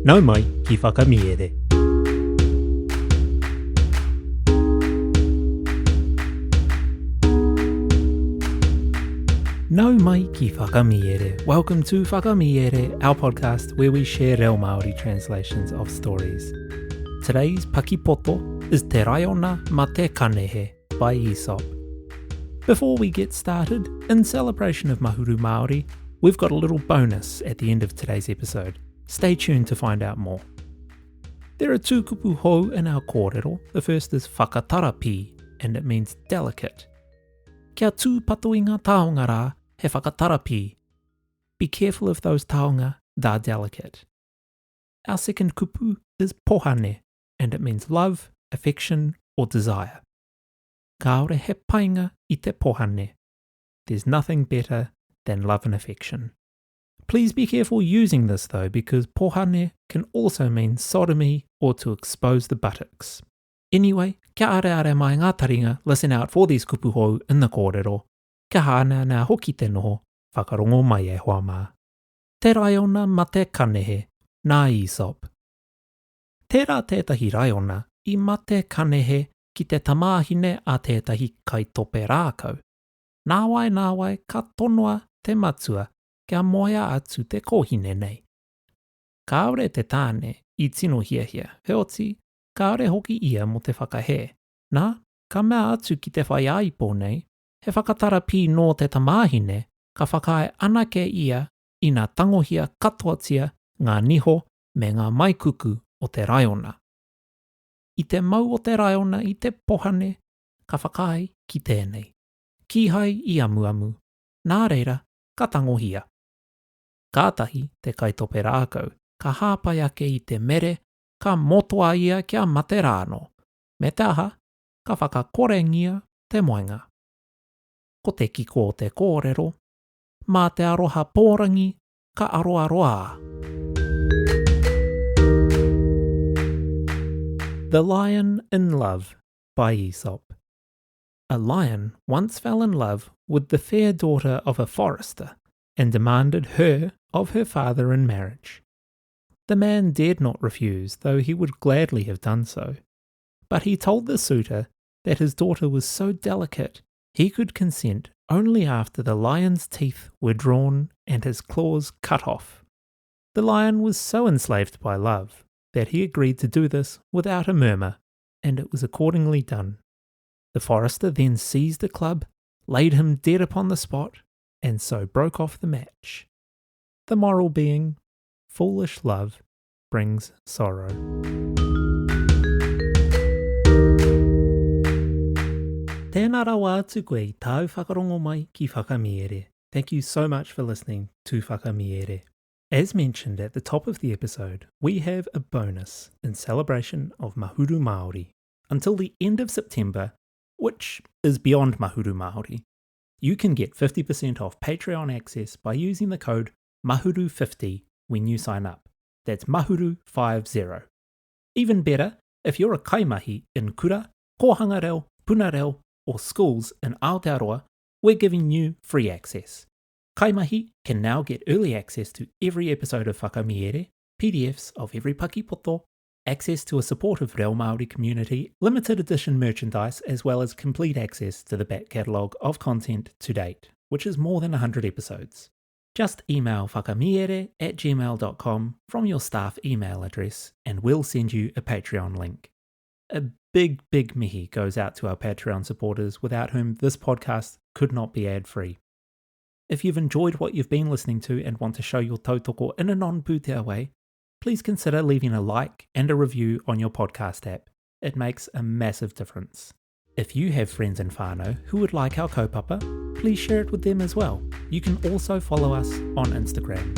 Nau mai ki whakamiere. Nau mai ki whakamiere. Welcome to Whakamiere, our podcast where we share reo Māori translations of stories. Today's Paki Poto is Te Raiona ma te Kanehe by Aesop. Before we get started, in celebration of Mahuru Māori, we've got a little bonus at the end of today's episode. Stay tuned to find out more. There are two kupu hou in our kōrero. The first is whakatarapi, and it means delicate. Kia tū patu i ngā taonga rā, he whakatarapi. Be careful of those taonga, they're delicate. Our second kupu is pohane, and it means love, affection, or desire. Kaore he painga I te pohane. There's nothing better than love and affection. Please be careful using this though, because pohane can also mean sodomy or to expose the buttocks. Anyway, kia are mai ngā taringa, listen out for these kupu hou in the kōrero. Kia hana nā hoki te noho, whakarongo mai e hoa mā. Te Raiona ma te Kanehe, nā Aesop. Tērā tētahi Raiona I ma te Kanehe ki te tamāhine a tētahi kaitope rākau. Nāwai, ka tonua te matua, kia moia atu te kohine nei. Kaore te tāne I tino hiahia, he oti, kaore hoki ia mo te whakahe. Nā, ka mea atu ki te whai aipo nei, he whakatarapi no te tamāhine, ka whakae anake ia I ngā tangohia katoatia, ngā niho me ngā maikuku o te Raiona. I te mau o te Raiona I te pohane, ka whakae ki tēnei. Kihai I amuamu, nā reira, ka tangohia. Kātahi te kaitope rākau, ka hāpai ake I te mere, ka motoa ia kia mate rāno. Me te aha, ka whakakorengia te moenga. Ko te kiko o te kōrero, mā te aroha pōrangi, ka aroaroa. The Lion in Love by Aesop. A lion once fell in love with the fair daughter of a forester and demanded her of her father in marriage. The man dared not refuse, though he would gladly have done so. But he told the suitor that his daughter was so delicate he could consent only after the lion's teeth were drawn and his claws cut off. The lion was so enslaved by love that he agreed to do this without a murmur, and it was accordingly done. The forester then seized a club, laid him dead upon the spot, and so broke off the match. The moral being, foolish love brings sorrow. Tēnā rawa atu koe I tāu whakarongo mai ki whakamiere. Thank you so much for listening to Whakamiere. As mentioned at the top of the episode, we have a bonus in celebration of Mahuru Māori. Until the end of September, which is beyond Mahuru Māori, you can get 50% off Patreon access by using the code MAHURU50 when you sign up. That's MAHURU50. Even better, if you're a kaimahi in Kura, Kohanga Reo, Puna Reo, or schools in Aotearoa, we're giving you free access. Kaimahi can now get early access to every episode of Whakamiere, PDFs of every Paki Poto, access to a supportive reo Māori community, limited edition merchandise, as well as complete access to the back catalogue of content to date, which is more than 100 episodes. Just email whakamiere@gmail.com from your staff email address and we'll send you a Patreon link. A big mihi goes out to our Patreon supporters without whom this podcast could not be ad-free. If you've enjoyed what you've been listening to and want to show your tautoko in a non-pūtea way, please consider leaving a like and a review on your podcast app. It makes a massive difference. If you have friends in whānau who would like our kaupapa, please share it with them as well. You can also follow us on Instagram.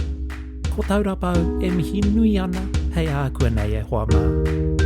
Ko Taurapa e mihi nui ana, hei ākua nei e hoa mā.